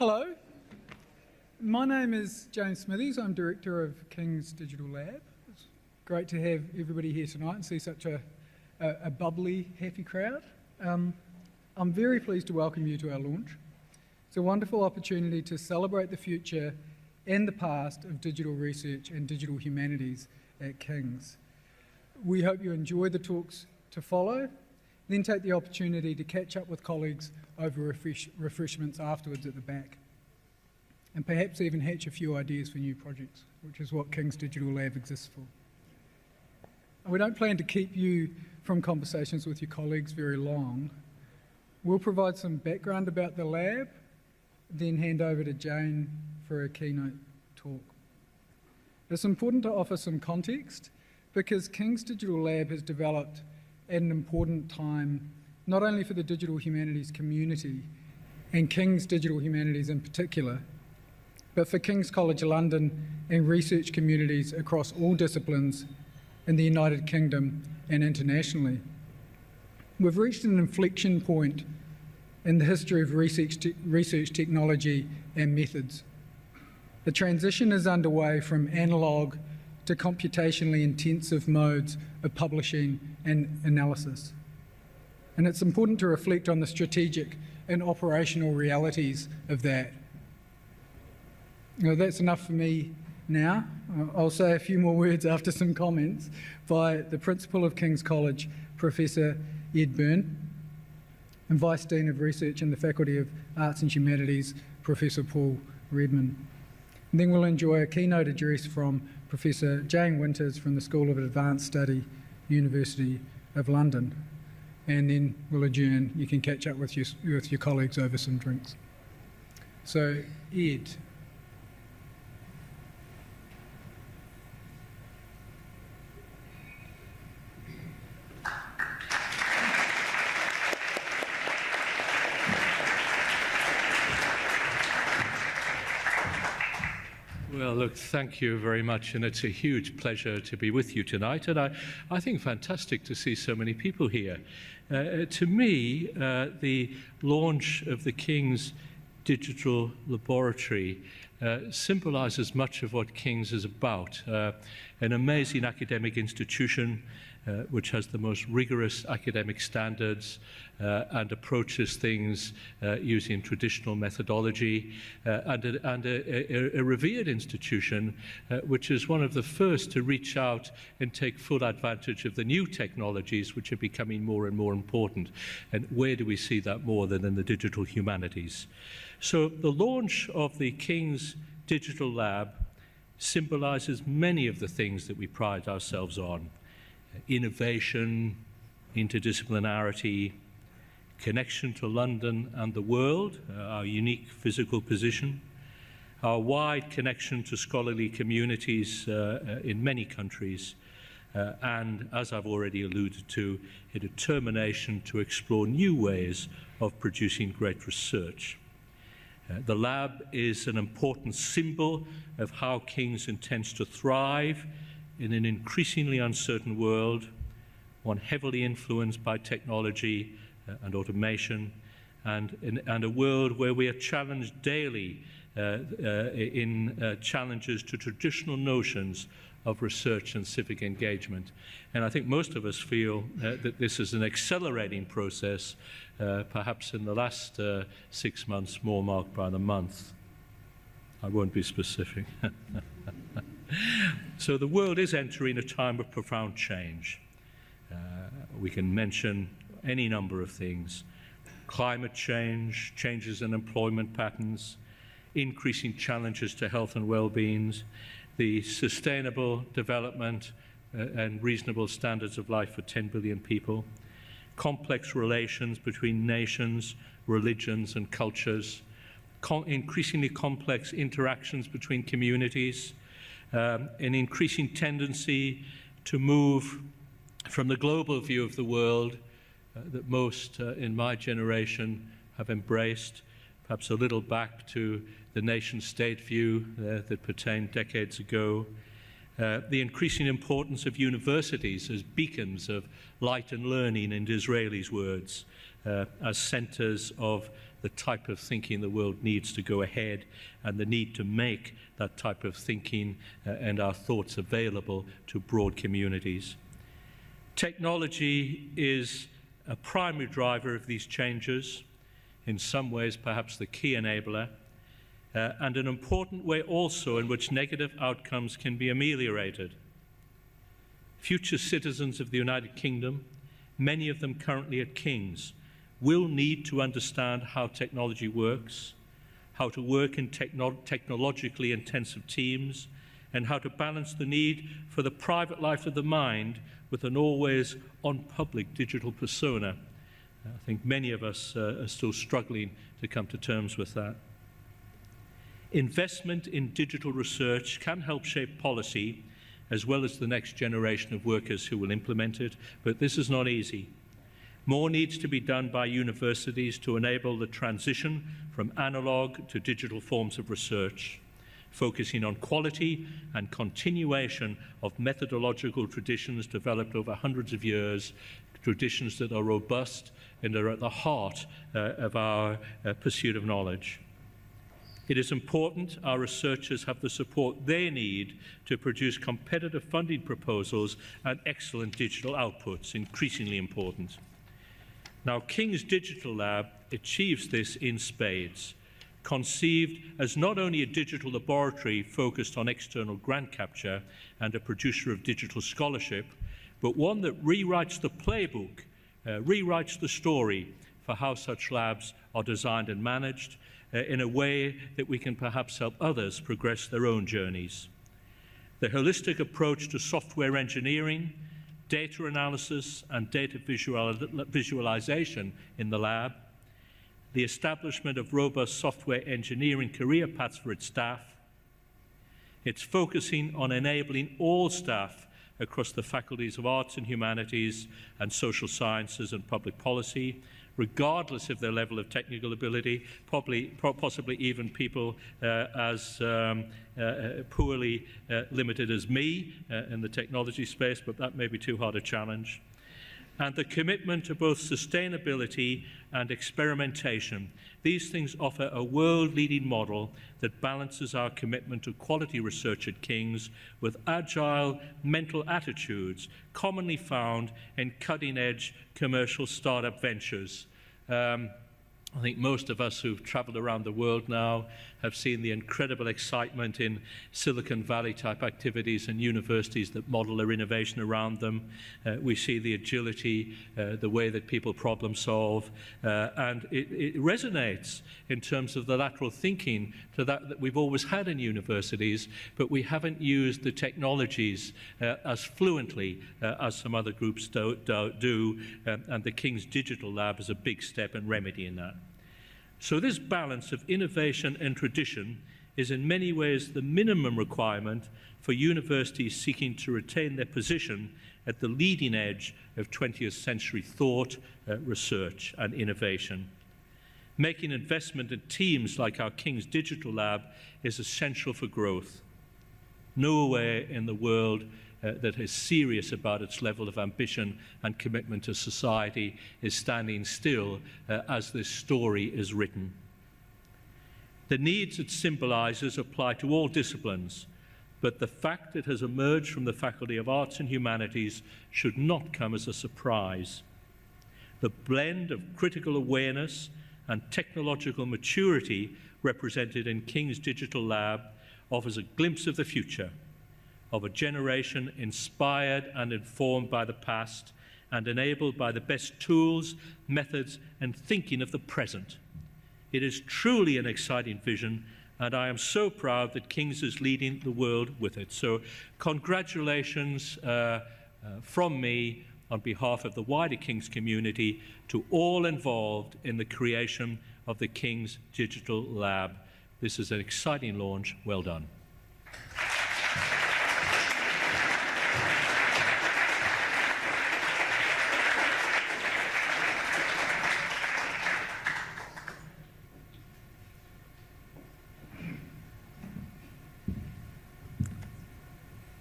Hello, my name is James Smithies. I'm Director of King's Digital Lab. It's great to have everybody here tonight and see such a bubbly, happy crowd. I'm very pleased to welcome you to our launch. It's a wonderful opportunity to celebrate the future and the past of digital research and digital humanities at King's. We hope you enjoy the talks to follow, then take the opportunity to catch up with colleagues over refreshments afterwards at the back, and perhaps even hatch a few ideas for new projects, which is what King's Digital Lab exists for. We don't plan to keep you from conversations with your colleagues very long. We'll provide some background about the lab, then hand over to Jane for a keynote talk. It's important to offer some context because King's Digital Lab has developed at an important time, not only for the digital humanities community, and King's Digital Humanities in particular, but for King's College London and research communities across all disciplines in the United Kingdom and internationally. We've reached an inflection point in the history of research technology and methods. The transition is underway from analogue to computationally intensive modes of publishing and analysis. And it's important to reflect on the strategic and operational realities of that. That's enough for me now. I'll say a few more words after some comments by the Principal of King's College, Professor Ed Byrne, and Vice Dean of Research in the Faculty of Arts and Humanities, Professor Paul Redmond. And then we'll enjoy a keynote address from Professor Jane Winters from the School of Advanced Study, University of London. And then we'll adjourn. You can catch up with your colleagues over some drinks. So, Ed. Well, look, thank you very much, and it's a huge pleasure to be with you tonight, and I think fantastic to see so many people here. To me, the launch of the King's Digital Laboratory symbolises much of what King's is about, an amazing academic institution which has the most rigorous academic standards and approaches things using traditional methodology, and a revered institution which is one of the first to reach out and take full advantage of the new technologies which are becoming more and more important. And where do we see that more than in the digital humanities? So the launch of the King's Digital Lab symbolises many of the things that we pride ourselves on: innovation, interdisciplinarity, connection to London and the world, our unique physical position, our wide connection to scholarly communities in many countries, and, as I've already alluded to, a determination to explore new ways of producing great research. The lab is an important symbol of how King's intends to thrive in an increasingly uncertain world, one heavily influenced by technology and automation, and a world where we are challenged daily in challenges to traditional notions of research and civic engagement. And I think most of us feel that this is an accelerating process, perhaps in the last 6 months more marked by the month. I won't be specific. So the world is entering a time of profound change. We can mention any number of things: climate change, changes in employment patterns, increasing challenges to health and well-being, the sustainable development and reasonable standards of life for 10 billion people, complex relations between nations, religions and cultures, increasingly complex interactions between communities, an increasing tendency to move from the global view of the world that most in my generation have embraced, perhaps a little back to the nation-state view that pertained decades ago, the increasing importance of universities as beacons of light and learning, in Disraeli's words, as centres of the type of thinking the world needs to go ahead and the need to make that type of thinking and our thoughts available to broad communities. Technology is a primary driver of these changes, in some ways perhaps the key enabler, and an important way also in which negative outcomes can be ameliorated. Future citizens of the United Kingdom, many of them currently at King's, will need to understand how technology works, how to work in technologically intensive teams, and how to balance the need for the private life of the mind with an always on public digital persona. I think many of us are still struggling to come to terms with that. Investment in digital research can help shape policy as well as the next generation of workers who will implement it, but this is not easy. More needs to be done by universities to enable the transition from analog to digital forms of research, focusing on quality and continuation of methodological traditions developed over hundreds of years, traditions that are robust and are at the heart of our pursuit of knowledge. It is important our researchers have the support they need to produce competitive funding proposals and excellent digital outputs, increasingly important. Now, King's Digital Lab achieves this in spades, conceived as not only a digital laboratory focused on external grant capture and a producer of digital scholarship, but one that rewrites the playbook, rewrites the story for how such labs are designed and managed in a way that we can perhaps help others progress their own journeys. The holistic approach to software engineering, data analysis and data visualization in the lab, the establishment of robust software engineering career paths for its staff. It's focusing on enabling all staff across the faculties of arts and humanities and social sciences and public policy, regardless of their level of technical ability, possibly even people as poorly limited as me in the technology space, but that may be too hard a challenge. And the commitment to both sustainability and experimentation. These things offer a world-leading model that balances our commitment to quality research at King's with agile mental attitudes commonly found in cutting-edge commercial startup ventures. I think most of us who've traveled around the world now have seen the incredible excitement in Silicon Valley type activities and universities that model their innovation around them. We see the agility, the way that people problem solve, and it resonates in terms of the lateral thinking to that we've always had in universities, but we haven't used the technologies as fluently as some other groups do, and the King's Digital Lab is a big step and remedy in that. So this balance of innovation and tradition is in many ways the minimum requirement for universities seeking to retain their position at the leading edge of 20th century thought, research and innovation. Making investment in teams like our King's Digital Lab is essential for growth. Nowhere in the world that is serious about its level of ambition and commitment to society is standing still as this story is written. The needs it symbolizes apply to all disciplines, but the fact it has emerged from the Faculty of Arts and Humanities should not come as a surprise. The blend of critical awareness and technological maturity represented in King's Digital Lab offers a glimpse of the future, of a generation inspired and informed by the past and enabled by the best tools, methods, and thinking of the present. It is truly an exciting vision, and I am so proud that King's is leading the world with it. So congratulations from me on behalf of the wider King's community to all involved in the creation of the King's Digital Lab. This is an exciting launch. Well done.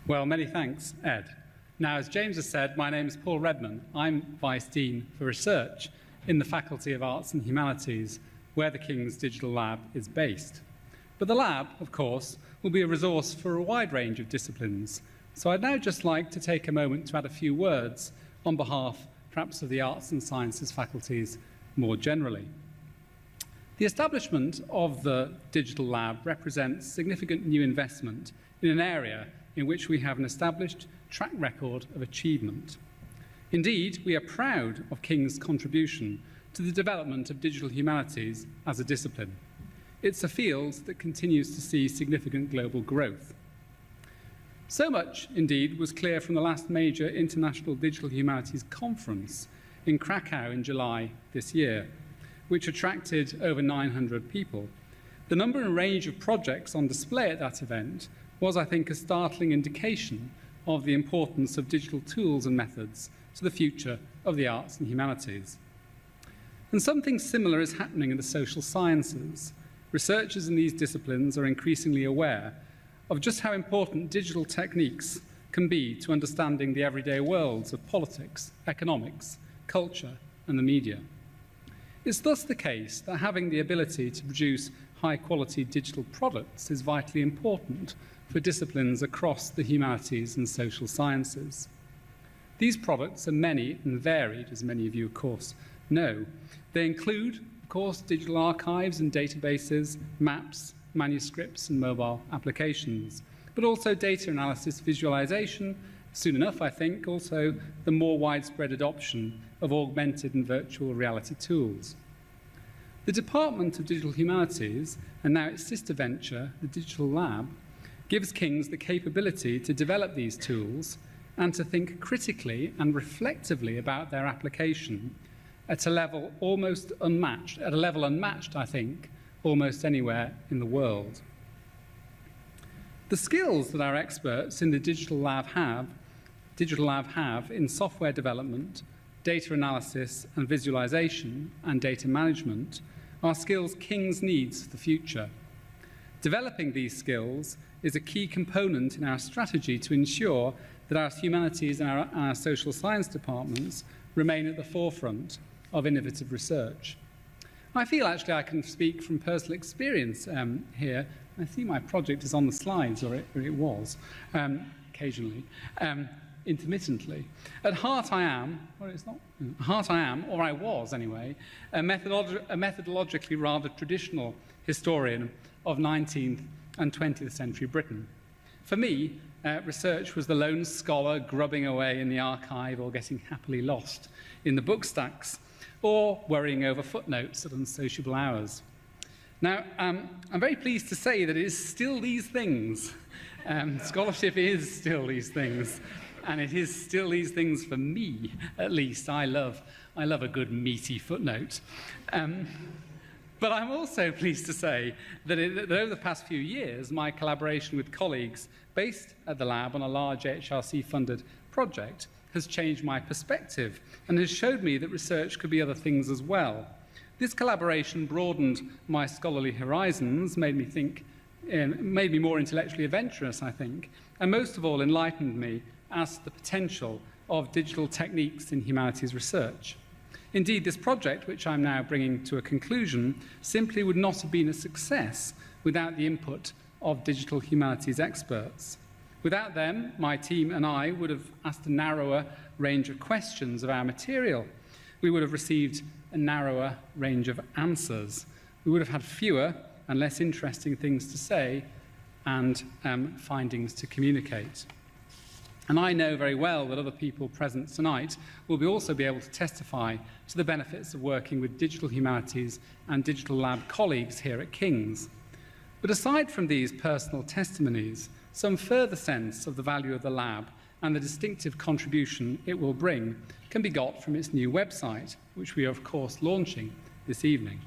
Well, many thanks, Ed. Now, as James has said, my name is Paul Redmond. I'm Vice Dean for Research in the Faculty of Arts and Humanities where the King's Digital Lab is based. But the lab, of course, will be a resource for a wide range of disciplines. So I'd now just like to take a moment to add a few words on behalf, perhaps, of the Arts and Sciences faculties more generally. The establishment of the Digital Lab represents significant new investment in an area in which we have an established track record of achievement. Indeed, we are proud of King's contribution to the development of digital humanities as a discipline. It's a field that continues to see significant global growth. So much, indeed, was clear from the last major International Digital Humanities Conference in Krakow in July this year, which attracted over 900 people. The number and range of projects on display at that event was, I think, a startling indication of the importance of digital tools and methods to the future of the arts and humanities. And something similar is happening in the social sciences. Researchers in these disciplines are increasingly aware of just how important digital techniques can be to understanding the everyday worlds of politics, economics, culture, and the media. It's thus the case that having the ability to produce high-quality digital products is vitally important for disciplines across the humanities and social sciences. These products are many and varied, as many of you, of course, know. They include, of course, digital archives and databases, maps, manuscripts, and mobile applications, but also data analysis, visualization, soon enough, I think, also the more widespread adoption of augmented and virtual reality tools. The Department of Digital Humanities, and now its sister venture, the Digital Lab, gives King's the capability to develop these tools and to think critically and reflectively about their application at a level unmatched, I think, almost anywhere in the world. The skills that our experts in the Digital Lab have in software development, data analysis and visualization, and data management are skills King's needs for the future. Developing these skills is a key component in our strategy to ensure that our humanities and our social science departments remain at the forefront of innovative research. I feel actually I can speak from personal experience here. I see my project is on the slides, or it was, occasionally, intermittently. At heart I am, or it's not, heart I am, or I was anyway, a methodologically rather traditional historian of 19th and 20th century Britain. For me, research was the lone scholar grubbing away in the archive or getting happily lost in the book stacks, or worrying over footnotes at unsociable hours. Now, I'm very pleased to say that it is still these things. Scholarship is still these things, and it is still these things for me, at least. I love a good meaty footnote. But I'm also pleased to say that over the past few years, my collaboration with colleagues based at the lab on a large HRC-funded project has changed my perspective and has showed me that research could be other things as well. This collaboration broadened my scholarly horizons, made me more intellectually adventurous, I think, and most of all enlightened me as to the potential of digital techniques in humanities research. Indeed, this project, which I'm now bringing to a conclusion, simply would not have been a success without the input of digital humanities experts. Without them, my team and I would have asked a narrower range of questions of our material. We would have received a narrower range of answers. We would have had fewer and less interesting things to say and findings to communicate. And I know very well that other people present tonight will also be able to testify to the benefits of working with digital humanities and digital lab colleagues here at King's. But aside from these personal testimonies, some further sense of the value of the lab and the distinctive contribution it will bring can be got from its new website, which we are, of course, launching this evening.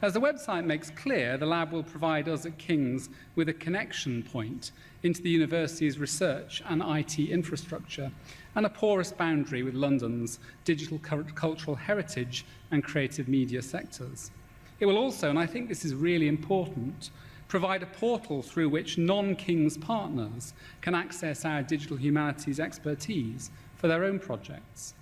As the website makes clear, the lab will provide us at King's with a connection point into the university's research and IT infrastructure, and a porous boundary with London's digital cultural heritage and creative media sectors. It will also, and I think this is really important, provide a portal through which non-King's partners can access our digital humanities expertise for their own projects.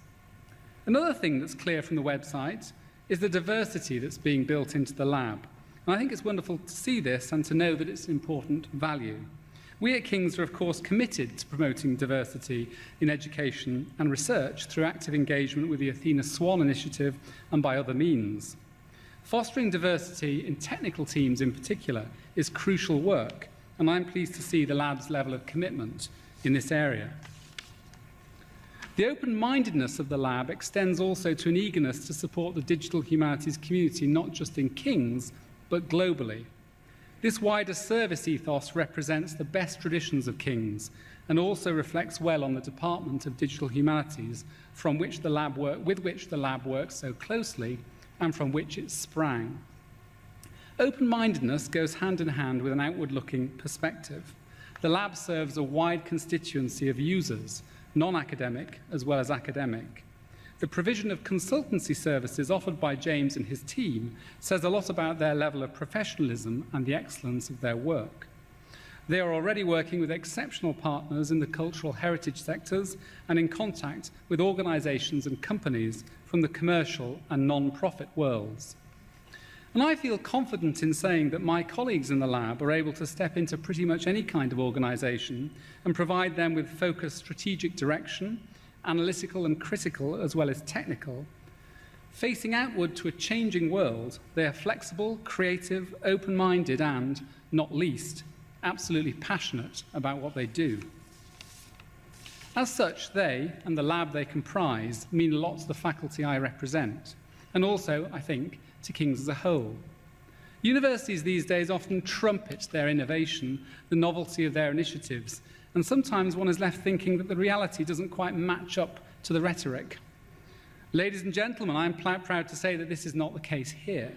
Another thing that's clear from the website is the diversity that's being built into the lab. And I think it's wonderful to see this and to know that it's an important value. We at King's are, of course, committed to promoting diversity in education and research through active engagement with the Athena Swan Initiative and by other means. Fostering diversity in technical teams in particular is crucial work, and I'm pleased to see the lab's level of commitment in this area. The open-mindedness of the lab extends also to an eagerness to support the digital humanities community, not just in King's, but globally. This wider service ethos represents the best traditions of King's and also reflects well on the Department of Digital Humanities, with which the lab works so closely and from which it sprang. Open-mindedness goes hand in hand with an outward-looking perspective. The lab serves a wide constituency of users, non-academic as well as academic. The provision of consultancy services offered by James and his team says a lot about their level of professionalism and the excellence of their work. They are already working with exceptional partners in the cultural heritage sectors and in contact with organisations and companies from the commercial and non-profit worlds. And I feel confident in saying that my colleagues in the lab are able to step into pretty much any kind of organisation and provide them with focused strategic direction, analytical and critical as well as technical. Facing outward to a changing world, they are flexible, creative, open-minded and, not least, absolutely passionate about what they do. As such, they and the lab they comprise mean a lot to the faculty I represent, and also, I think, to King's as a whole. Universities these days often trumpet their innovation, the novelty of their initiatives, and sometimes one is left thinking that the reality doesn't quite match up to the rhetoric. Ladies and gentlemen, I'm proud to say that this is not the case here.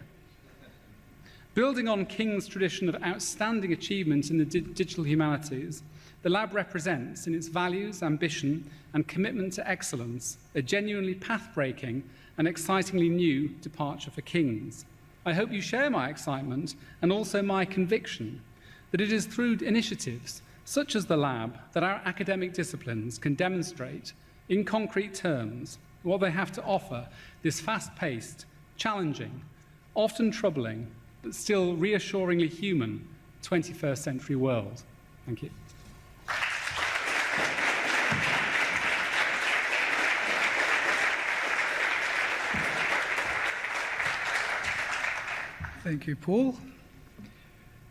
Building on King's tradition of outstanding achievement in the digital humanities, the lab represents, in its values, ambition, and commitment to excellence, a genuinely path-breaking and excitingly new departure for King's. I hope you share my excitement and also my conviction that it is through initiatives such as the lab that our academic disciplines can demonstrate, in concrete terms, what they have to offer this fast-paced, challenging, often troubling, but still reassuringly human 21st century world. Thank you. Thank you, Paul.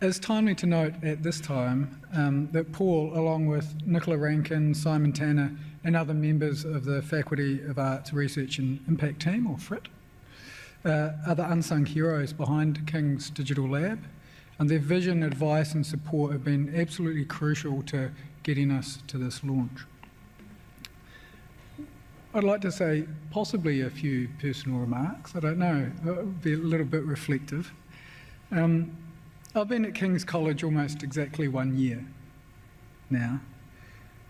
It's timely to note at this time that Paul, along with Nicola Rankin, Simon Tanner, and other members of the Faculty of Arts Research and Impact team, or FRIT, are the unsung heroes behind King's Digital Lab, and their vision, advice and support have been absolutely crucial to getting us to this launch. I'd like to say possibly a few personal remarks. I don't know, it'll be a little bit reflective. I've been at King's College almost exactly 1 year now,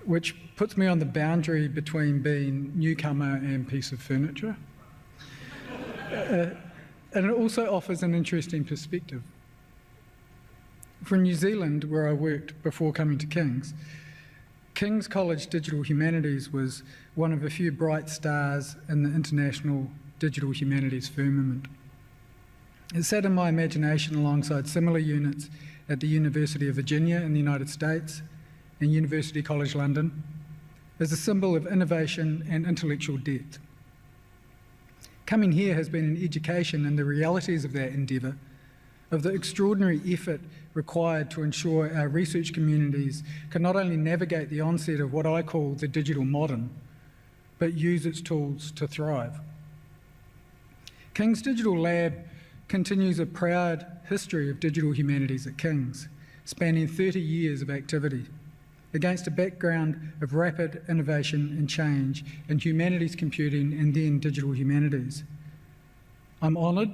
which puts me on the boundary between being newcomer and piece of furniture. And it also offers an interesting perspective. From New Zealand, where I worked before coming to King's, King's College Digital Humanities was one of a few bright stars in the international digital humanities firmament. It sat in my imagination alongside similar units at the University of Virginia in the United States and University College London as a symbol of innovation and intellectual depth. Coming here has been an education in the realities of that endeavour, of the extraordinary effort required to ensure our research communities can not only navigate the onset of what I call the digital modern, but use its tools to thrive. King's Digital Lab continues a proud history of digital humanities at King's, spanning 30 years of activity, against a background of rapid innovation and change in humanities computing and then digital humanities. I'm honoured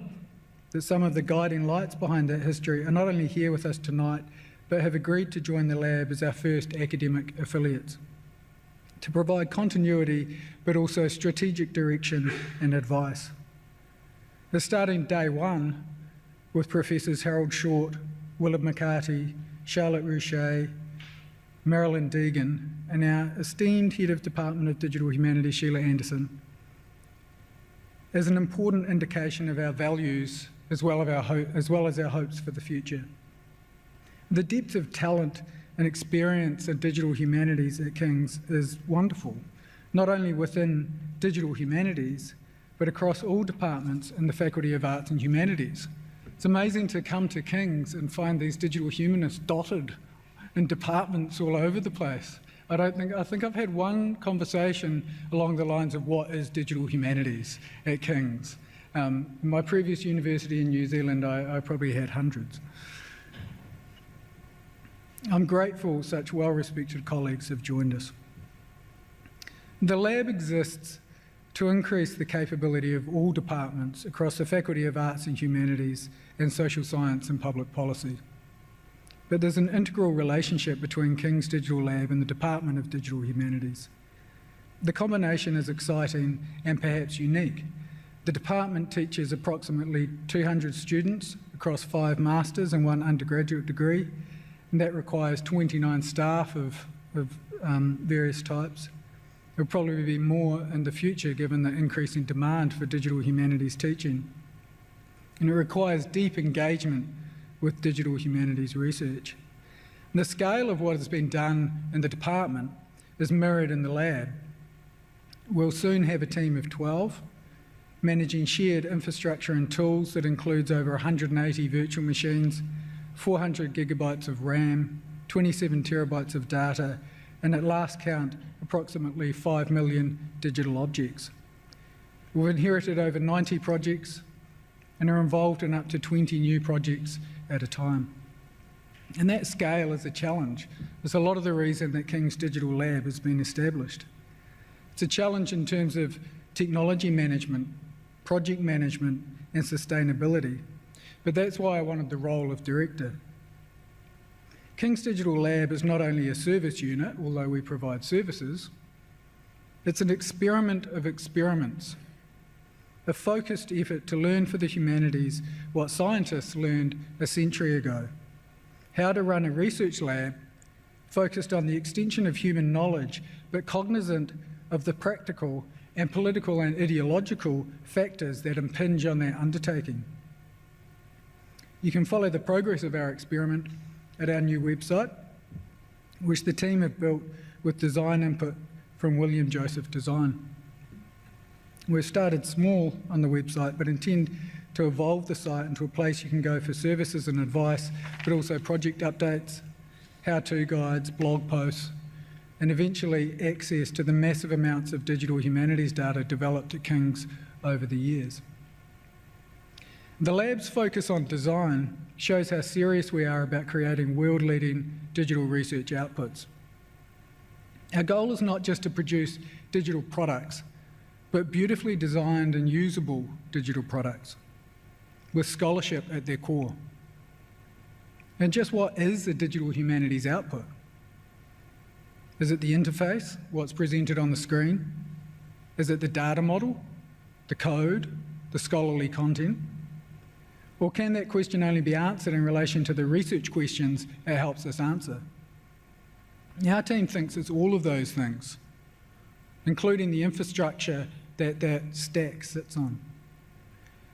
that some of the guiding lights behind that history are not only here with us tonight, but have agreed to join the lab as our first academic affiliates, to provide continuity, but also strategic direction and advice. They're starting day one with Professors Harold Short, Willard McCarty, Charlotte Rouchet, Marilyn Deegan, and our esteemed Head of Department of Digital Humanities, Sheila Anderson. is an important indication of our values as well as our hopes for the future. The depth of talent and experience in digital humanities at King's is wonderful, not only within digital humanities, but across all departments in the Faculty of Arts and Humanities. It's amazing to come to King's and find these digital humanists dotted in departments all over the place. I think I've had one conversation along the lines of what is digital humanities at King's. My previous university in New Zealand, I probably had hundreds. I'm grateful such well-respected colleagues have joined us. The lab exists to increase the capability of all departments across the Faculty of Arts and Humanities and Social Science and Public Policy. But there's an integral relationship between King's Digital Lab and the Department of Digital Humanities. The combination is exciting and perhaps unique. The department teaches approximately 200 students across 5 masters and 1 undergraduate degree, and that requires 29 staff of various types. There will probably be more in the future given the increasing demand for digital humanities teaching. And it requires deep engagement with digital humanities research. And the scale of what has been done in the department is mirrored in the lab. We'll soon have a team of 12, managing shared infrastructure and tools that includes over 180 virtual machines, 400 gigabytes of RAM, 27 terabytes of data, and at last count, approximately 5 million digital objects. We've inherited over 90 projects and are involved in up to 20 new projects at a time. And that scale is a challenge. It's a lot of the reason that King's Digital Lab has been established. It's a challenge in terms of technology management, project management, and sustainability. But that's why I wanted the role of director. King's Digital Lab is not only a service unit, although we provide services, it's an experiment of experiments, a focused effort to learn for the humanities what scientists learned a century ago, how to run a research lab focused on the extension of human knowledge, but cognizant of the practical and political and ideological factors that impinge on that undertaking. You can follow the progress of our experiment at our new website, which the team have built with design input from William Joseph Design. We've started small on the website, but intend to evolve the site into a place you can go for services and advice, but also project updates, how-to guides, blog posts, and eventually access to the massive amounts of digital humanities data developed at King's over the years. The lab's focus on design shows how serious we are about creating world-leading digital research outputs. Our goal is not just to produce digital products, but beautifully designed and usable digital products with scholarship at their core. And just what is a digital humanities output? Is it the interface, what's presented on the screen? Is it the data model, the code, the scholarly content? Or can that question only be answered in relation to the research questions it helps us answer? Our team thinks it's all of those things, including the infrastructure that stack sits on.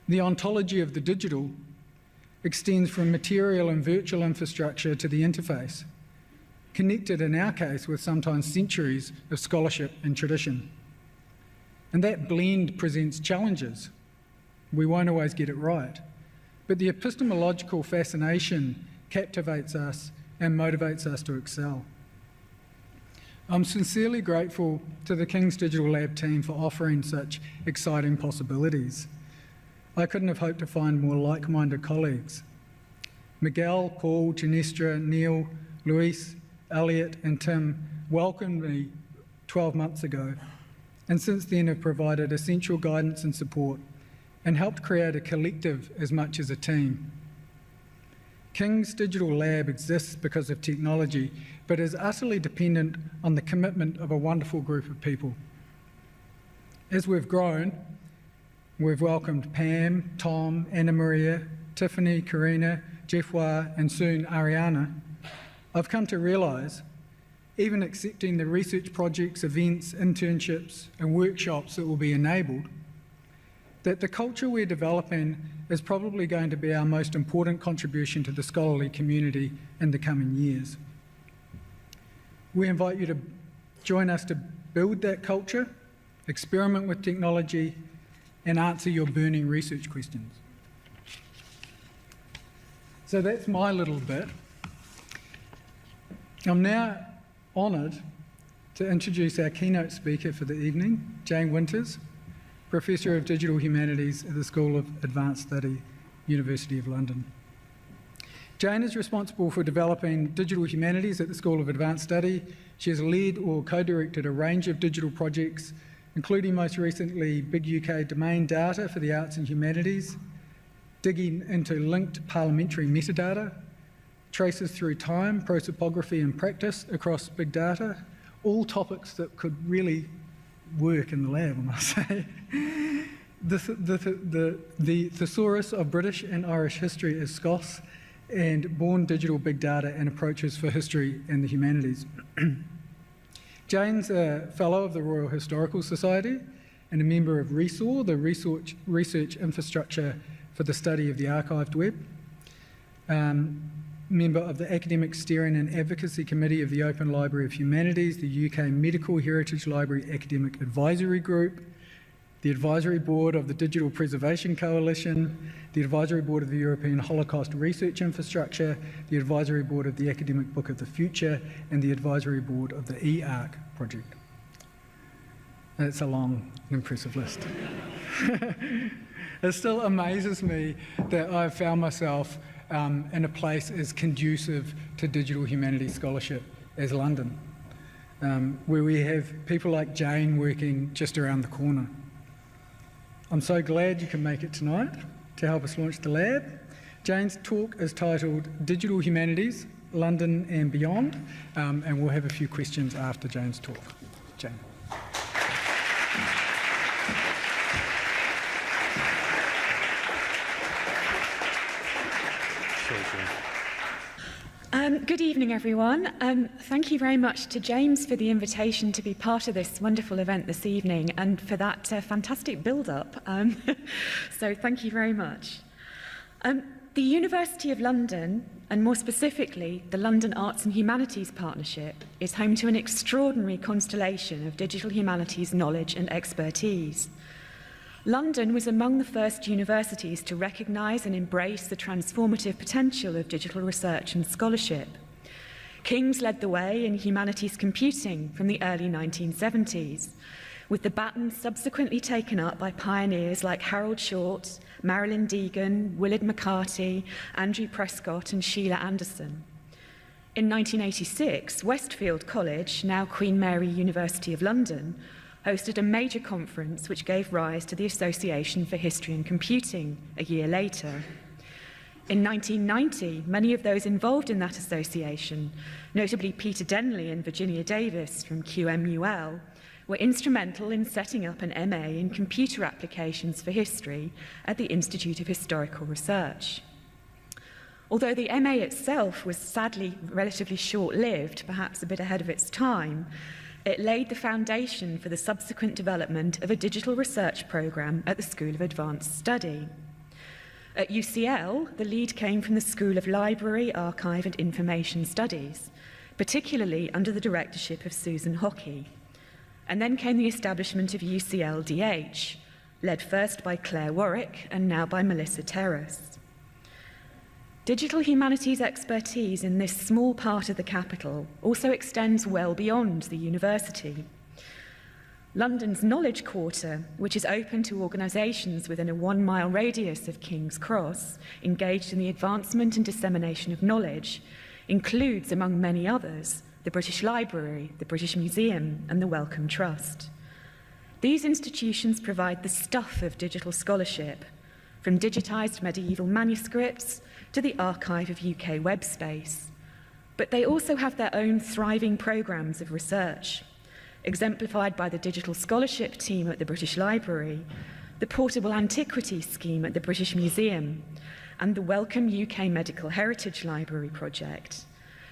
The ontology of the digital extends from material and virtual infrastructure to the interface, connected in our case with sometimes centuries of scholarship and tradition. And that blend presents challenges. We won't always get it right. But the epistemological fascination captivates us and motivates us to excel. I'm sincerely grateful to the King's Digital Lab team for offering such exciting possibilities. I couldn't have hoped to find more like-minded colleagues. Miguel, Paul, Janestra, Neil, Luis, Elliot and Tim welcomed me 12 months ago, and since then have provided essential guidance and support and helped create a collective as much as a team. King's Digital Lab exists because of technology, but is utterly dependent on the commitment of a wonderful group of people. As we've grown, we've welcomed Pam, Tom, Anna Maria, Tiffany, Karina, Jeffwa, and soon Ariana. I've come to realise, even accepting the research projects, events, internships, and workshops that will be enabled, that the culture we're developing is probably going to be our most important contribution to the scholarly community in the coming years. We invite you to join us to build that culture, experiment with technology, and answer your burning research questions. So that's my little bit. I'm now honoured to introduce our keynote speaker for the evening, Jane Winters, Professor of Digital Humanities at the School of Advanced Study, University of London. Jane is responsible for developing digital humanities at the School of Advanced Study. She has led or co-directed a range of digital projects, including most recently Big UK Domain Data for the Arts and Humanities, digging into linked parliamentary metadata, traces through time, prosopography and practice across big data, all topics that could really work in the lab, I must say. The thesaurus of British and Irish history is SCOS, and born digital big data and approaches for history and the humanities. Jane's a fellow of the Royal Historical Society and a member of RESOR, the research infrastructure for the study of the archived web. Member of the Academic Steering and Advocacy Committee of the Open Library of Humanities, the UK Medical Heritage Library Academic Advisory Group, the Advisory Board of the Digital Preservation Coalition, the Advisory Board of the European Holocaust Research Infrastructure, the Advisory Board of the Academic Book of the Future, and the Advisory Board of the eArc project. It's a long and impressive list. It still amazes me that I've found myself in a place as conducive to digital humanities scholarship as London, where we have people like Jane working just around the corner. I'm so glad you can make it tonight to help us launch the lab. Jane's talk is titled Digital Humanities, London and Beyond, and we'll have a few questions after Jane's talk. Jane. Good evening, everyone. Thank you very much to James for the invitation to be part of this wonderful event this evening and for that fantastic build-up. So thank you very much. The University of London, and more specifically, the London Arts and Humanities Partnership, is home to an extraordinary constellation of digital humanities knowledge and expertise. London was among the first universities to recognise and embrace the transformative potential of digital research and scholarship. King's led the way in humanities computing from the early 1970s, with the baton subsequently taken up by pioneers like Harold Short, Marilyn Deegan, Willard McCarty, Andrew Prescott and Sheila Anderson. In 1986, Westfield College, now Queen Mary University of London, hosted a major conference which gave rise to the Association for History and Computing a year later. In 1990, many of those involved in that association, notably Peter Denley and Virginia Davis from QMUL, were instrumental in setting up an MA in Computer Applications for History at the Institute of Historical Research. Although the MA itself was sadly relatively short-lived, perhaps a bit ahead of its time, it laid the foundation for the subsequent development of a digital research programme at the School of Advanced Study. At UCL, the lead came from the School of Library, Archive and Information Studies, particularly under the directorship of Susan Hockey. And then came the establishment of UCL-DH, led first by Claire Warwick and now by Melissa Terrace. Digital humanities expertise in this small part of the capital also extends well beyond the university. London's Knowledge Quarter, which is open to organisations within a 1-mile radius of King's Cross, engaged in the advancement and dissemination of knowledge, includes, among many others, the British Library, the British Museum and the Wellcome Trust. These institutions provide the stuff of digital scholarship, from digitised medieval manuscripts to the archive of UK web space. But they also have their own thriving programmes of research, exemplified by the Digital Scholarship Team at the British Library, the Portable Antiquities Scheme at the British Museum, and the Wellcome UK Medical Heritage Library project.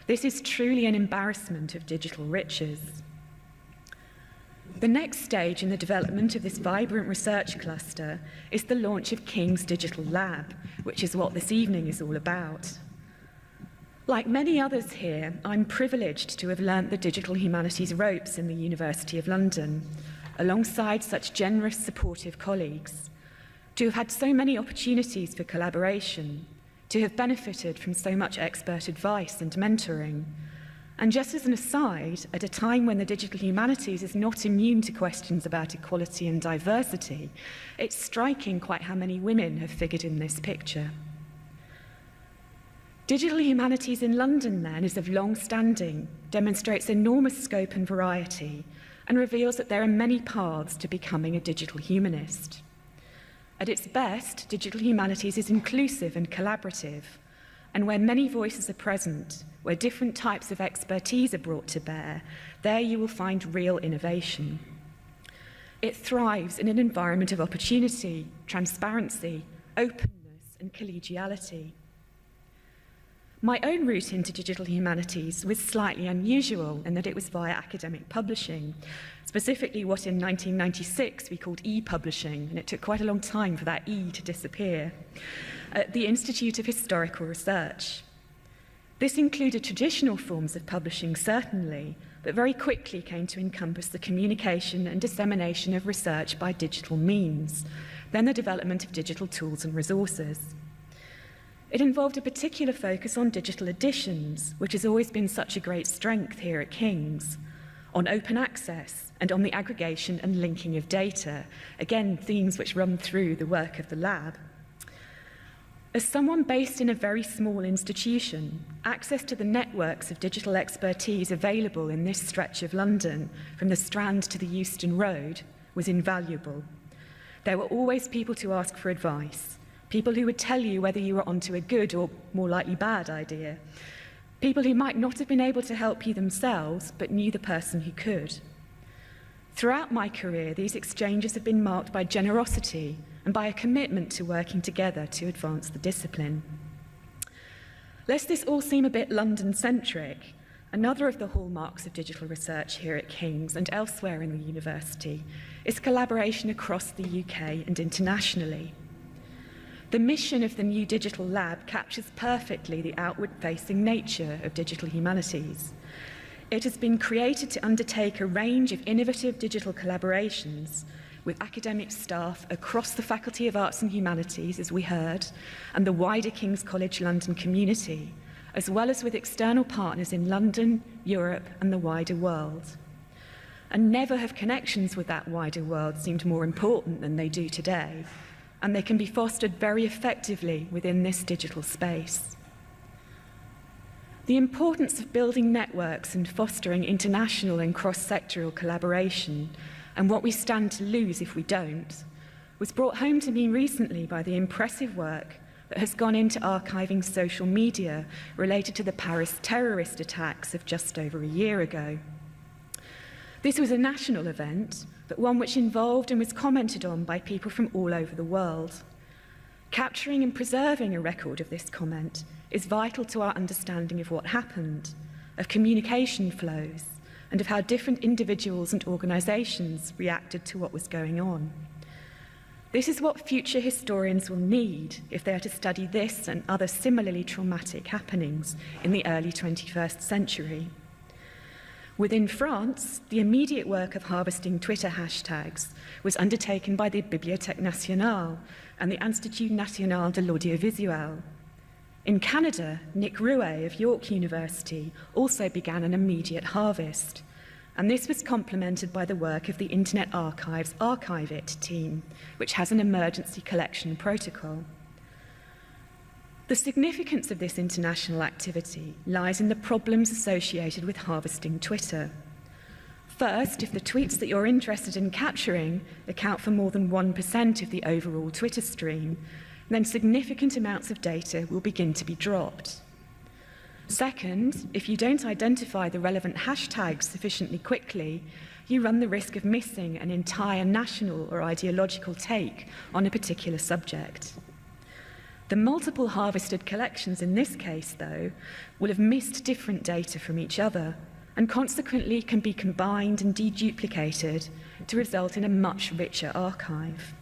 This is truly an embarrassment of digital riches. The next stage in the development of this vibrant research cluster is the launch of King's Digital Lab, which is what this evening is all about. Like many others here, I'm privileged to have learnt the digital humanities ropes in the University of London, alongside such generous, supportive colleagues, to have had so many opportunities for collaboration, to have benefited from so much expert advice and mentoring. And just as an aside, at a time when the digital humanities is not immune to questions about equality and diversity, it's striking quite how many women have figured in this picture. Digital humanities in London, then, is of long standing, demonstrates enormous scope and variety, and reveals that there are many paths to becoming a digital humanist. At its best, digital humanities is inclusive and collaborative, and where many voices are present, where different types of expertise are brought to bear, there you will find real innovation. It thrives in an environment of opportunity, transparency, openness, and collegiality. My own route into digital humanities was slightly unusual in that it was via academic publishing, specifically what in 1996 we called e-publishing, and it took quite a long time for that E to disappear, at the Institute of Historical Research. This included traditional forms of publishing, certainly, but very quickly came to encompass the communication and dissemination of research by digital means, then the development of digital tools and resources. It involved a particular focus on digital editions, which has always been such a great strength here at King's, on open access and on the aggregation and linking of data, again, themes which run through the work of the lab. As someone based in a very small institution, access to the networks of digital expertise available in this stretch of London, from the Strand to the Euston Road, was invaluable. There were always people to ask for advice, people who would tell you whether you were onto a good or more likely bad idea, people who might not have been able to help you themselves, but knew the person who could. Throughout my career, these exchanges have been marked by generosity and by a commitment to working together to advance the discipline. Lest this all seem a bit London-centric, another of the hallmarks of digital research here at King's and elsewhere in the university is collaboration across the UK and internationally. The mission of the new digital lab captures perfectly the outward-facing nature of digital humanities. It has been created to undertake a range of innovative digital collaborations with academic staff across the Faculty of Arts and Humanities, as we heard, and the wider King's College London community, as well as with external partners in London, Europe, and the wider world. And never have connections with that wider world seemed more important than they do today, and they can be fostered very effectively within this digital space. The importance of building networks and fostering international and cross-sectoral collaboration, and what we stand to lose if we don't, was brought home to me recently by the impressive work that has gone into archiving social media related to the Paris terrorist attacks of just over a year ago. This was a national event, but one which involved and was commented on by people from all over the world. Capturing and preserving a record of this comment is vital to our understanding of what happened, of communication flows, and of how different individuals and organisations reacted to what was going on. This is what future historians will need if they are to study this and other similarly traumatic happenings in the early 21st century. Within France, the immediate work of harvesting Twitter hashtags was undertaken by the Bibliothèque Nationale and the Institut National de l'Audiovisuel. In Canada, Nick Rouet of York University also began an immediate harvest, and this was complemented by the work of the Internet Archive's Archive It team, which has an emergency collection protocol. The significance of this international activity lies in the problems associated with harvesting Twitter. First, if the tweets that you're interested in capturing account for more than 1% of the overall Twitter stream, then significant amounts of data will begin to be dropped. Second, if you don't identify the relevant hashtags sufficiently quickly, you run the risk of missing an entire national or ideological take on a particular subject. The multiple harvested collections in this case, though, will have missed different data from each other and consequently can be combined and deduplicated, to result in a much richer archive.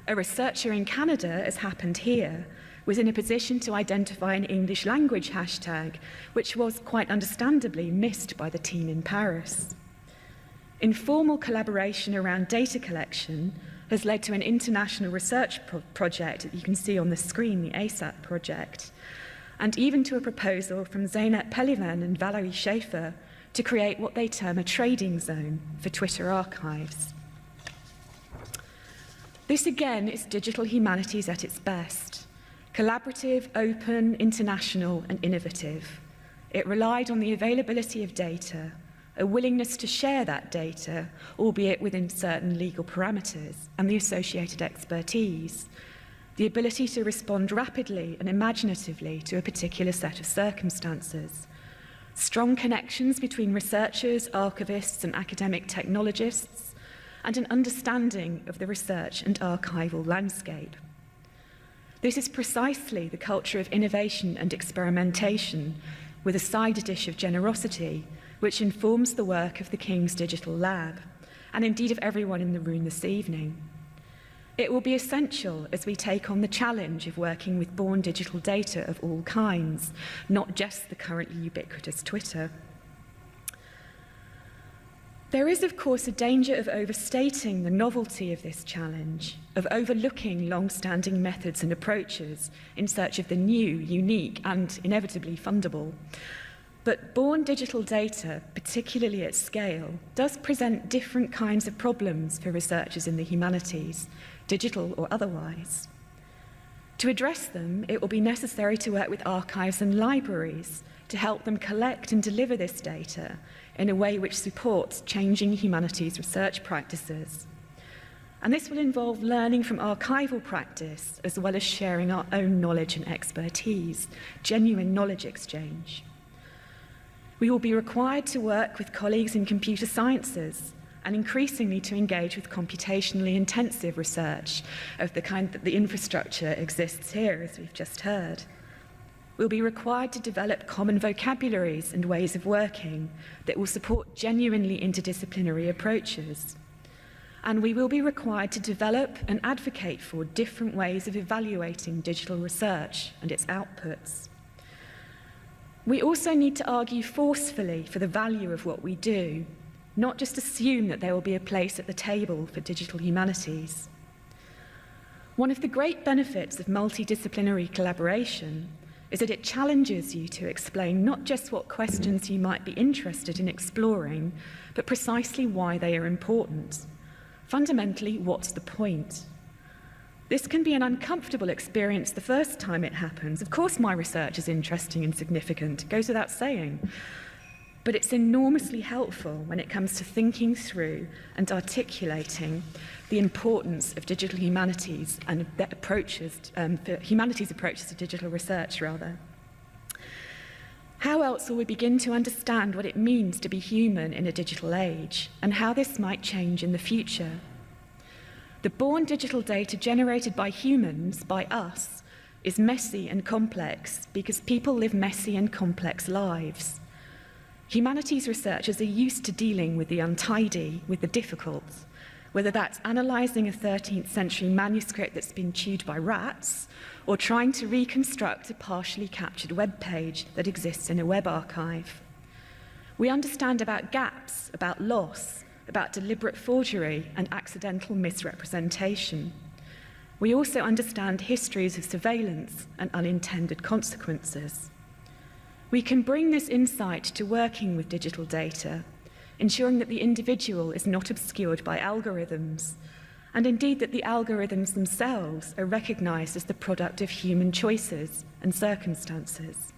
A researcher in Canada, as happened here, was in a position to identify an English language hashtag, which was quite understandably missed by the team in Paris. Informal collaboration around data collection has led to an international research project that you can see on the screen, the ASAP project, and even to a proposal from Zeynep Pelivan and Valerie Schaefer to create what they term a trading zone for Twitter archives. This again is digital humanities at its best. Collaborative, open, international, and innovative. It relied on the availability of data, a willingness to share that data, albeit within certain legal parameters, and the associated expertise, the ability to respond rapidly and imaginatively to a particular set of circumstances, strong connections between researchers, archivists, and academic technologists, and an understanding of the research and archival landscape. This is precisely the culture of innovation and experimentation, with a side dish of generosity, which informs the work of the King's Digital Lab, and indeed of everyone in the room this evening. It will be essential as we take on the challenge of working with born digital data of all kinds, not just the currently ubiquitous Twitter. There is, of course, a danger of overstating the novelty of this challenge, of overlooking long-standing methods and approaches in search of the new, unique, and inevitably fundable. But born digital data, particularly at scale, does present different kinds of problems for researchers in the humanities, digital or otherwise. To address them, it will be necessary to work with archives and libraries to help them collect and deliver this data in a way which supports changing humanities research practices. And this will involve learning from archival practice as well as sharing our own knowledge and expertise, genuine knowledge exchange. We will be required to work with colleagues in computer sciences and increasingly to engage with computationally intensive research of the kind that the infrastructure exists here, as we've just heard. We'll be required to develop common vocabularies and ways of working that will support genuinely interdisciplinary approaches. And we will be required to develop and advocate for different ways of evaluating digital research and its outputs. We also need to argue forcefully for the value of what we do, not just assume that there will be a place at the table for digital humanities. One of the great benefits of multidisciplinary collaboration is that it challenges you to explain not just what questions you might be interested in exploring, but precisely why they are important. Fundamentally, what's the point? This can be an uncomfortable experience the first time it happens. Of course, my research is interesting and significant, it goes without saying. But it's enormously helpful when it comes to thinking through and articulating the importance of digital humanities and their approaches, humanities approaches to digital research, rather. How else will we begin to understand what it means to be human in a digital age, and how this might change in the future? The born digital data generated by humans, by us, is messy and complex because people live messy and complex lives. Humanities researchers are used to dealing with the untidy, with the difficult, whether that's analysing a 13th century manuscript that's been chewed by rats, or trying to reconstruct a partially captured web page that exists in a web archive. We understand about gaps, about loss, about deliberate forgery and accidental misrepresentation. We also understand histories of surveillance and unintended consequences. We can bring this insight to working with digital data, ensuring that the individual is not obscured by algorithms, and indeed that the algorithms themselves are recognized as the product of human choices and circumstances.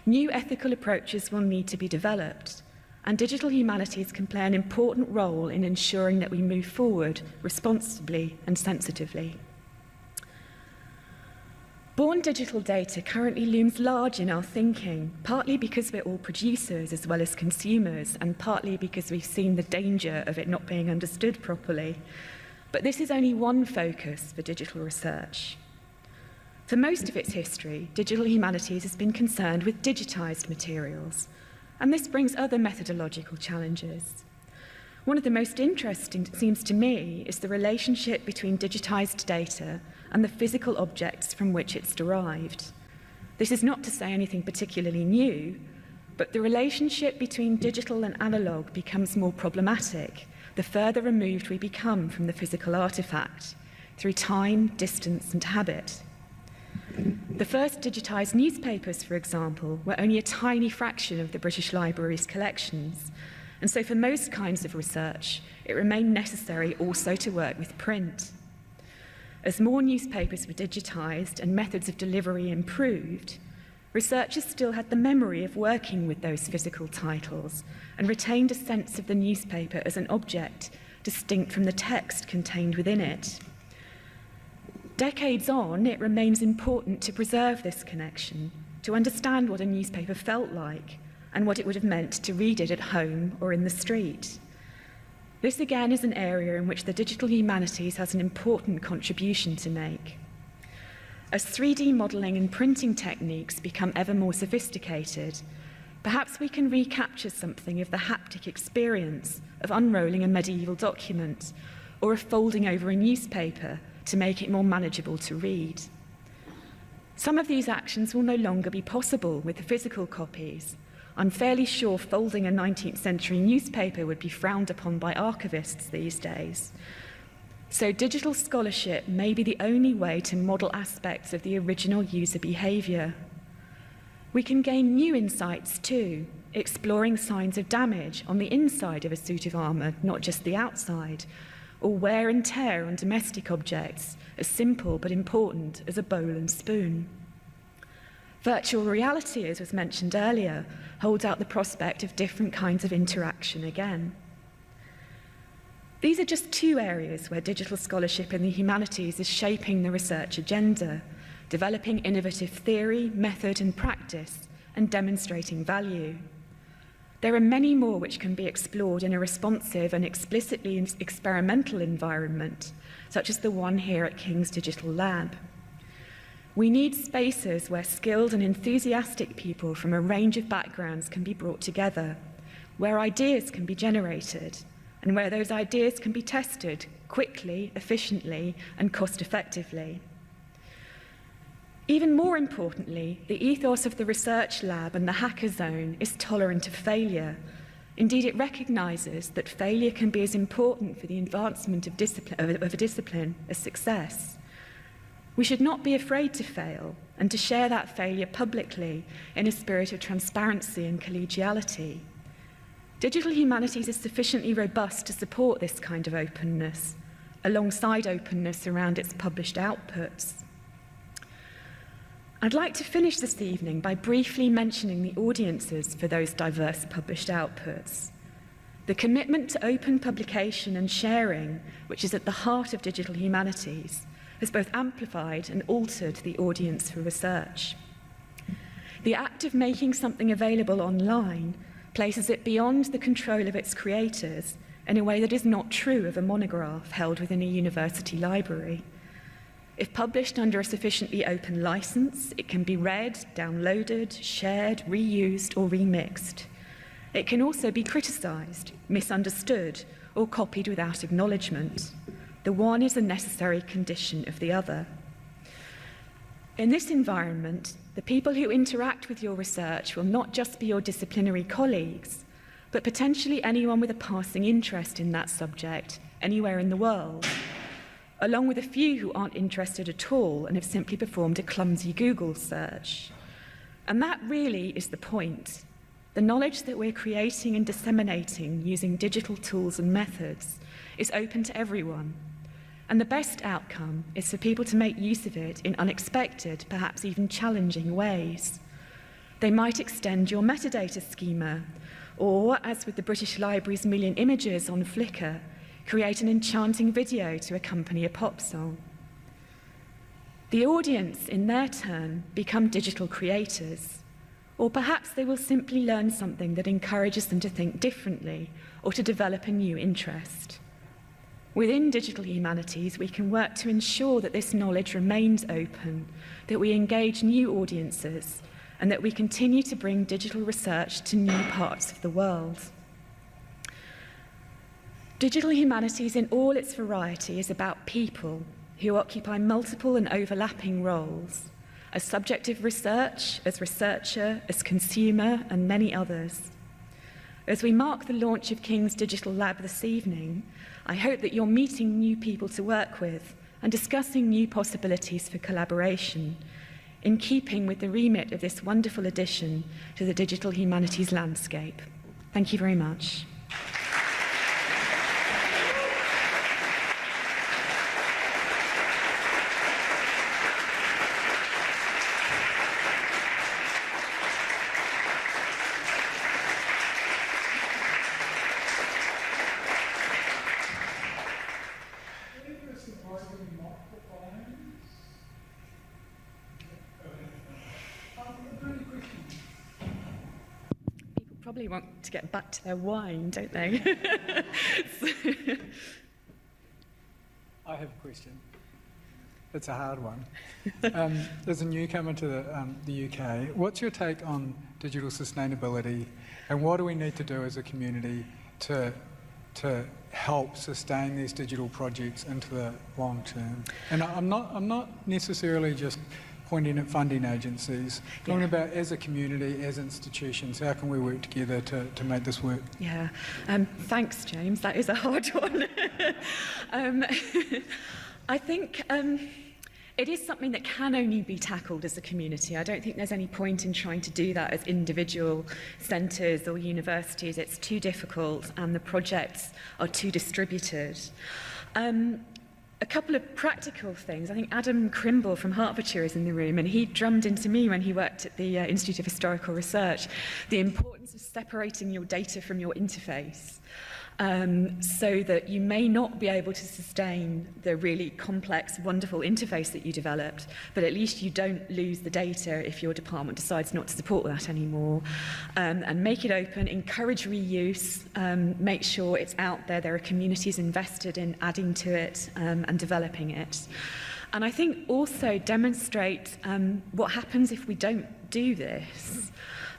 New ethical approaches will need to be developed, and digital humanities can play an important role in ensuring that we move forward responsibly and sensitively. Born digital data currently looms large in our thinking, partly because we're all producers as well as consumers, and partly because we've seen the danger of it not being understood properly. But this is only one focus for digital research. For most of its history, digital humanities has been concerned with digitized materials, and this brings other methodological challenges. One of the most interesting, it seems to me, is the relationship between digitized data and the physical objects from which it's derived. This is not to say anything particularly new, but the relationship between digital and analog becomes more problematic the further removed we become from the physical artifact, through time, distance, and habit. The first digitized newspapers, for example, were only a tiny fraction of the British Library's collections, and so for most kinds of research, it remained necessary also to work with print. As more newspapers were digitized and methods of delivery improved, researchers still had the memory of working with those physical titles and retained a sense of the newspaper as an object distinct from the text contained within it. Decades on, it remains important to preserve this connection, to understand what a newspaper felt like and what it would have meant to read it at home or in the street. This again is an area in which the digital humanities has an important contribution to make. As 3D modelling and printing techniques become ever more sophisticated, perhaps we can recapture something of the haptic experience of unrolling a medieval document or of folding over a newspaper to make it more manageable to read. Some of these actions will no longer be possible with the physical copies. I'm fairly sure folding a 19th century newspaper would be frowned upon by archivists these days. So digital scholarship may be the only way to model aspects of the original user behaviour. We can gain new insights too, exploring signs of damage on the inside of a suit of armour, not just the outside, or wear and tear on domestic objects, as simple but important as a bowl and spoon. Virtual reality, as was mentioned earlier, holds out the prospect of different kinds of interaction again. These are just two areas where digital scholarship in the humanities is shaping the research agenda, developing innovative theory, method, and practice, and demonstrating value. There are many more which can be explored in a responsive and explicitly experimental environment, such as the one here at King's Digital Lab. We need spaces where skilled and enthusiastic people from a range of backgrounds can be brought together, where ideas can be generated, and where those ideas can be tested quickly, efficiently, and cost-effectively. Even more importantly, the ethos of the research lab and the hacker zone is tolerant of failure. Indeed, it recognises that failure can be as important for the advancement of a discipline as success. We should not be afraid to fail and to share that failure publicly in a spirit of transparency and collegiality. Digital humanities is sufficiently robust to support this kind of openness, alongside openness around its published outputs. I'd like to finish this evening by briefly mentioning the audiences for those diverse published outputs. The commitment to open publication and sharing, which is at the heart of digital humanities, has both amplified and altered the audience for research. The act of making something available online places it beyond the control of its creators in a way that is not true of a monograph held within a university library. If published under a sufficiently open license, it can be read, downloaded, shared, reused, or remixed. It can also be criticised, misunderstood, or copied without acknowledgement. The one is a necessary condition of the other. In this environment, the people who interact with your research will not just be your disciplinary colleagues, but potentially anyone with a passing interest in that subject anywhere in the world, along with a few who aren't interested at all and have simply performed a clumsy Google search. And that really is the point. The knowledge that we're creating and disseminating using digital tools and methods is open to everyone. And the best outcome is for people to make use of it in unexpected, perhaps even challenging ways. They might extend your metadata schema, or, as with the British Library's million images on Flickr, create an enchanting video to accompany a pop song. The audience, in their turn, become digital creators, or perhaps they will simply learn something that encourages them to think differently or to develop a new interest. Within digital humanities, we can work to ensure that this knowledge remains open, that we engage new audiences, and that we continue to bring digital research to new parts of the world. Digital humanities in all its variety is about people who occupy multiple and overlapping roles, as subject of research, as researcher, as consumer, and many others. As we mark the launch of King's Digital Lab this evening, I hope that you're meeting new people to work with and discussing new possibilities for collaboration, in keeping with the remit of this wonderful addition to the digital humanities landscape. Thank you very much. Probably want to get back to their wine, don't they? I have a question. It's a hard one. As a newcomer to the UK, what's your take on digital sustainability, and what do we need to do as a community to help sustain these digital projects into the long term? And I'm not necessarily just pointing at funding agencies, talking about as a community, as institutions, how can we work together to make this work? Yeah, thanks, James. That is a hard one. I think it is something that can only be tackled as a community. I don't think there's any point in trying to do that as individual centres or universities. It's too difficult and the projects are too distributed. A couple of practical things. I think Adam Crimble from Hertfordshire is in the room, and he drummed into me when he worked at the Institute of Historical Research the importance of separating your data from your interface, so that you may not be able to sustain the really complex, wonderful interface that you developed, but at least you don't lose the data if your department decides not to support that anymore. And make it open, encourage reuse, make sure it's out there. There are communities invested in adding to it and developing it. And I think also demonstrate what happens if we don't do this.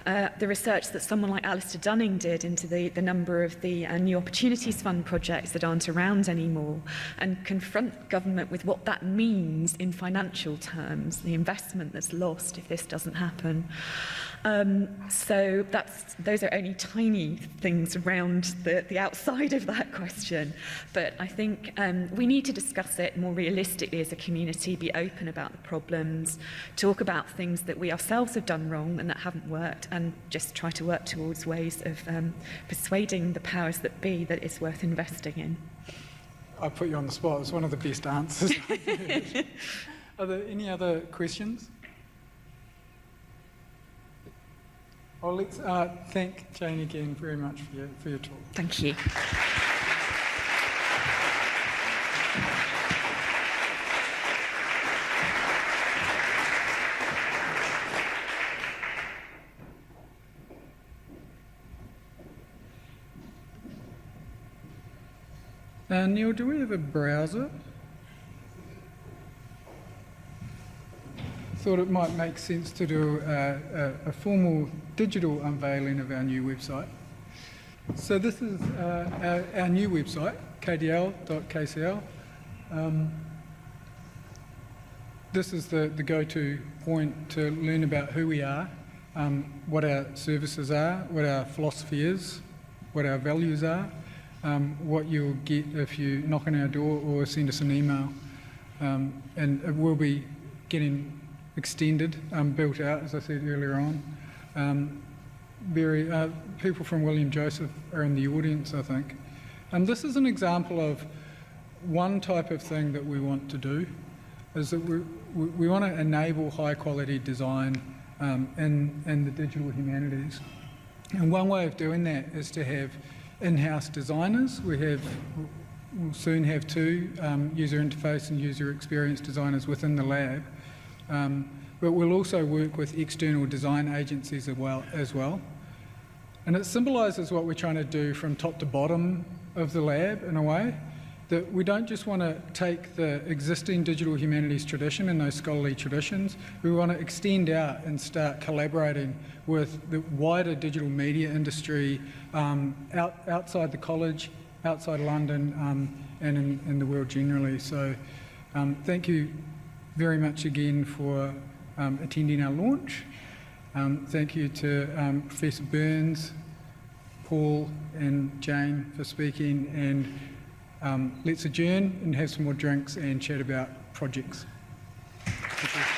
The research that someone like Alistair Dunning did into the number of the New Opportunities Fund projects that aren't around anymore, and confront government with what that means in financial terms, the investment that's lost if this doesn't happen. So those are only tiny things around the outside of that question. But I think we need to discuss it more realistically as a community, be open about the problems, talk about things that we ourselves have done wrong and that haven't worked, and just try to work towards ways of persuading the powers that be that it's worth investing in. I put you on the spot. It's one of the best answers I've heard. Are there any other questions? Well, let's thank Jane again very much for your talk. Thank you. Neil, do we have a browser? Thought it might make sense to do a formal digital unveiling of our new website. So this is our new website, kdl.kcl. This is the go-to point to learn about who we are, what our services are, what our philosophy is, what our values are, what you'll get if you knock on our door or send us an email. And it will be getting extended, built out, as I said earlier on. People from William Joseph are in the audience, I think. This is an example of one type of thing that we want to do, is that we want to enable high quality design in the digital humanities. And one way of doing that is to have in-house designers. We'll soon have 2 user interface and user experience designers within the lab. But we'll also work with external design agencies as well. And it symbolises what we're trying to do from top to bottom of the lab in a way, that we don't just want to take the existing digital humanities tradition and those scholarly traditions, we want to extend out and start collaborating with the wider digital media industry outside the college outside London and in the world generally. So thank you very much again for attending our launch. Thank you to Professor Burns, Paul and Jane for speaking, and let's adjourn and have some more drinks and chat about projects. Thank you.